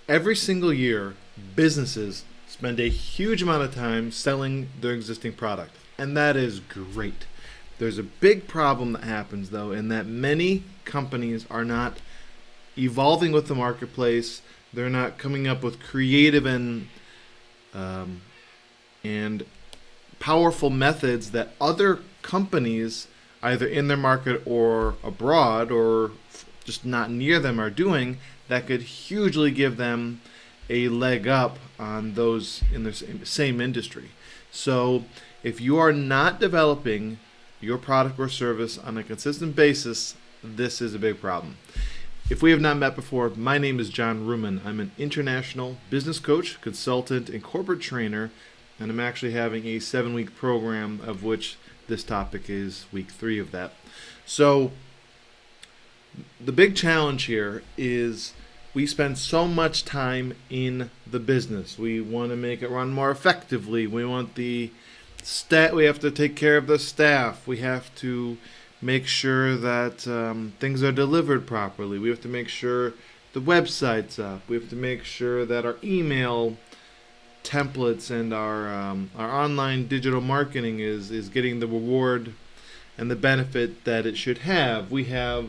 Every single year, businesses spend a huge amount of time selling their existing product, and that is great. There's a big problem that happens, though, in that many companies are not evolving with the marketplace. They're not coming up with creative um, and powerful methods that other companies, either in their market or abroad or just not near them, are doing that could hugely give them a leg up on those in the same industry. So if you are not developing your product or service on a consistent basis, this is a big problem. If we have not met before, my name is John Ruman. I'm an international business coach, consultant, and corporate trainer, and I'm actually having a 7-week program, of which this topic is week 3 of that. So the big challenge here is we spend so much time in the business. We want to make it run more effectively. We want the we have to take care of the staff. We have to make sure that things are delivered properly. We have to make sure the website's up. We have to make sure that our email templates and our online digital marketing is getting the reward and the benefit that it should have. We have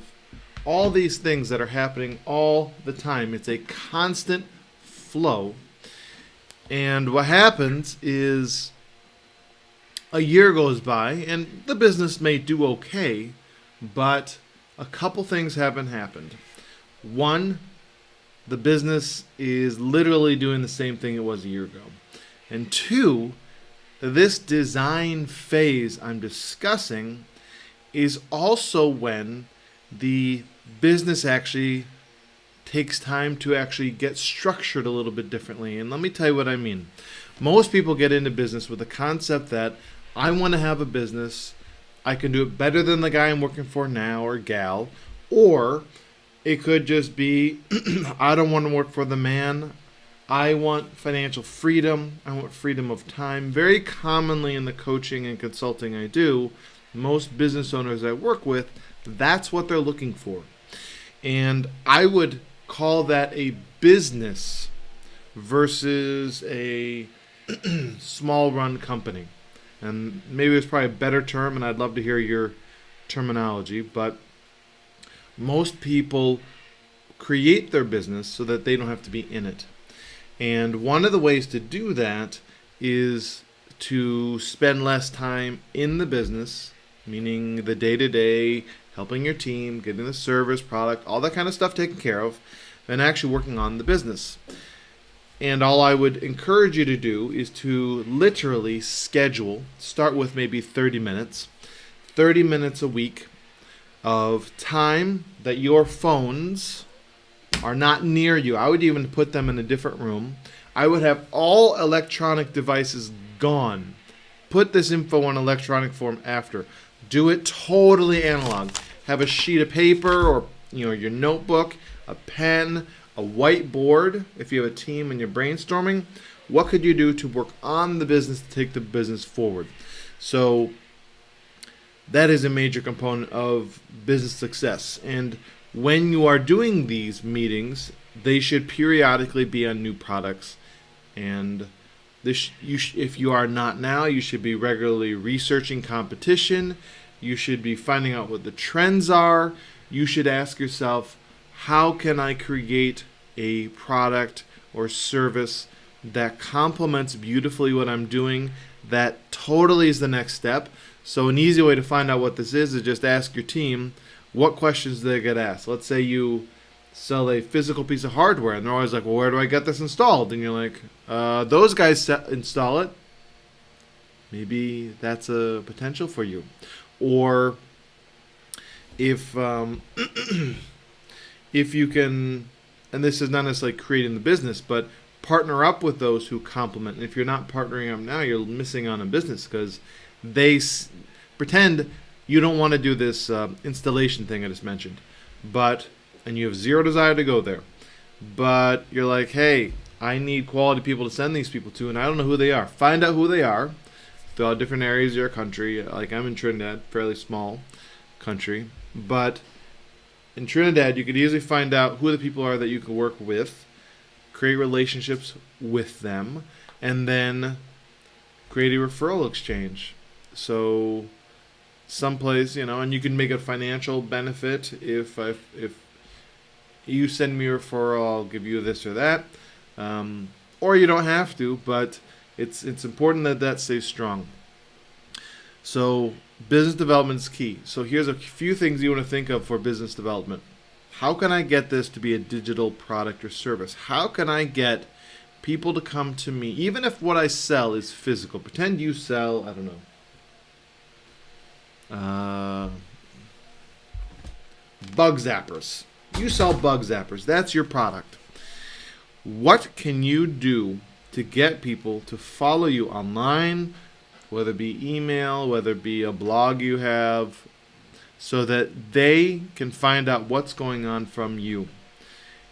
all these things that are happening all the time. It's a constant flow. And what happens is a year goes by and the business may do okay, but a couple things haven't happened. One, the business is literally doing the same thing it was a year ago. And two, this design phase I'm discussing is also when the business actually takes time to actually get structured a little bit differently. And let me tell you what I mean. Most people get into business with the concept that I want to have a business. I can do it better than the guy I'm working for now or gal. Or it could just be, I don't want to work for the man. I want financial freedom. I want freedom of time. Very commonly in the coaching and consulting I do, most business owners I work with, that's what they're looking for. And I would call that a business versus a small run company. And maybe there's probably a better term, and I'd love to hear your terminology, but most people create their business so that they don't have to be in it. And one of the ways to do that is to spend less time in the business, meaning the day-to-day, helping your team, getting the service, product, all that kind of stuff taken care of, and actually working on the business. And all I would encourage you to do is to literally schedule, start with maybe 30 minutes a week of time that your phones are not near you. I would even put them in a different room. I would have all electronic devices gone. Put this info on electronic form after. Do it totally analog. Have a sheet of paper or your notebook, a pen, a whiteboard. If you have a team and you're brainstorming, what could you do to work on the business to take the business forward? So that is a major component of business success. And when you are doing these meetings, they should periodically be on new products. And if you are not now, you should be regularly researching competition. You should be finding out what the trends are. You should ask yourself, how can I create a product or service that complements beautifully what I'm doing? That totally is the next step. So an easy way to find out what this is just ask your team, what questions do they get asked? Let's say you sell a physical piece of hardware, and they're always like, well, where do I get this installed? And you're like, those guys install it. Maybe that's a potential for you. Or if if you can, and this is not necessarily creating the business, but partner up with those who complement. And if you're not partnering up now, you're missing on a business because they pretend you don't want to do this installation thing I just mentioned, and you have zero desire to go there. But you're like, hey, I need quality people to send these people to, and I don't know who they are. Find out who they are. Fill out different areas of your country. Like I'm in Trinidad, fairly small country. But in Trinidad, you could easily find out who the people are that you can work with. create relationships with them, and then create a referral exchange. So someplace, and you can make a financial benefit if you send me a referral, I'll give you this or that. Or you don't have to, but it's important that stays strong. So business development is key. So here's a few things you want to think of for business development. How can I get this to be a digital product or service? How can I get people to come to me, even if what I sell is physical? Pretend you sell, I don't know, bug zappers. You sell bug zappers. That's your product. What can you do to get people to follow you online, whether it be email, whether it be a blog you have, so that they can find out what's going on from you?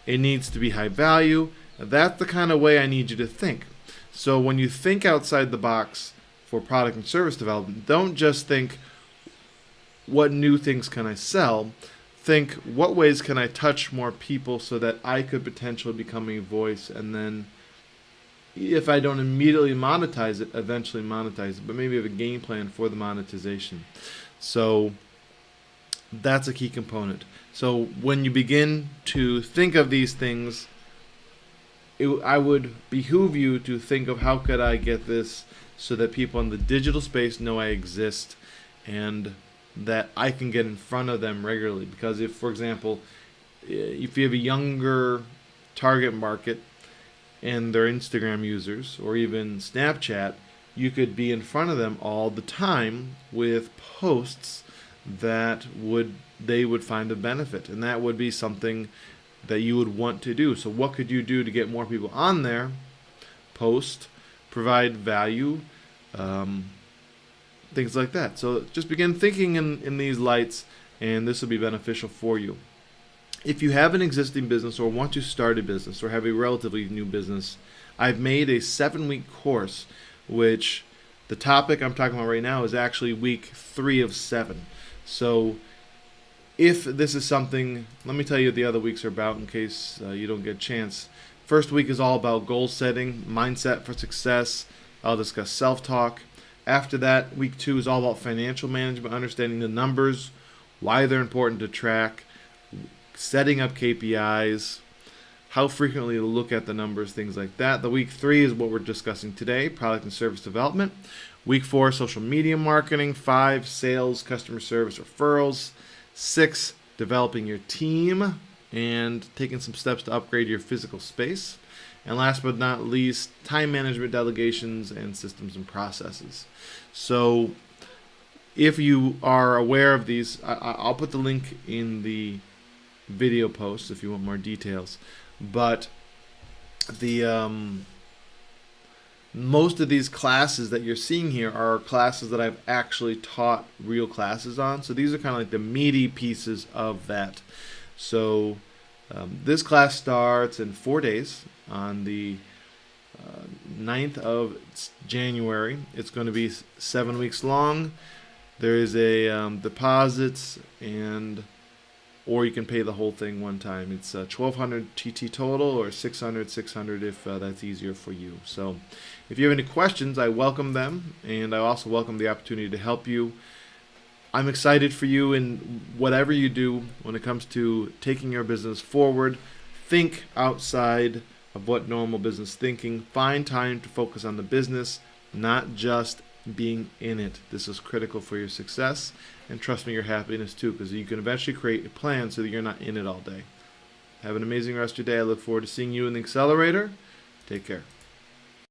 It needs to be high value. That's the kind of way I need you to think. So when you think outside the box for product and service development, don't just think, what new things can I sell? Think, what ways can I touch more people so that I could potentially become a voice, and then if I don't immediately monetize it, eventually monetize it, but maybe have a game plan for the monetization. So that's a key component. So when you begin to think of these things, I would behoove you to think of, how could I get this so that people in the digital space know I exist and that I can get in front of them regularly. Because if, for example, if you have a younger target market and they're Instagram users or even Snapchat, you could be in front of them all the time with posts that they would find a benefit, and that would be something that you would want to do. So what could you do to get more people on there? Post, provide value, things like that. So just begin thinking in these lights, and this will be beneficial for you. If you have an existing business or want to start a business or have a relatively new business, I've made a 7-week course, which the topic I'm talking about right now is actually week 3 of 7. So if this is something, let me tell you what the other weeks are about in case you don't get a chance. First week is all about goal setting, mindset for success. I'll discuss self-talk. After that, week 2 is all about financial management, understanding the numbers, why they're important to track, setting up KPIs, how frequently to look at the numbers, things like that. The week 3 is what we're discussing today, product and service development. Week 4, social media marketing. 5, sales, customer service, referrals. 6, developing your team and taking some steps to upgrade your physical space. And last but not least, time management, delegations, and systems and processes. So if you are aware of these, I'll put the link in the video post if you want more details. But the most of these classes that you're seeing here are classes that I've actually taught real classes on. So these are kind of like the meaty pieces of that. So this class starts in 4 days on the 9th of January. It's going to be 7 weeks long. There is a deposit, or you can pay the whole thing one time. It's $1,200 TT total, or $600 if that's easier for you. So if you have any questions, I welcome them, and I also welcome the opportunity to help you. I'm excited for you in whatever you do when it comes to taking your business forward. Think outside of what normal business thinking. Find time to focus on the business, not just being in it. This is critical for your success, and trust me, your happiness too, because you can eventually create a plan so that you're not in it all day. Have an amazing rest of your day. I look forward to seeing you in the Accelerator. Take care.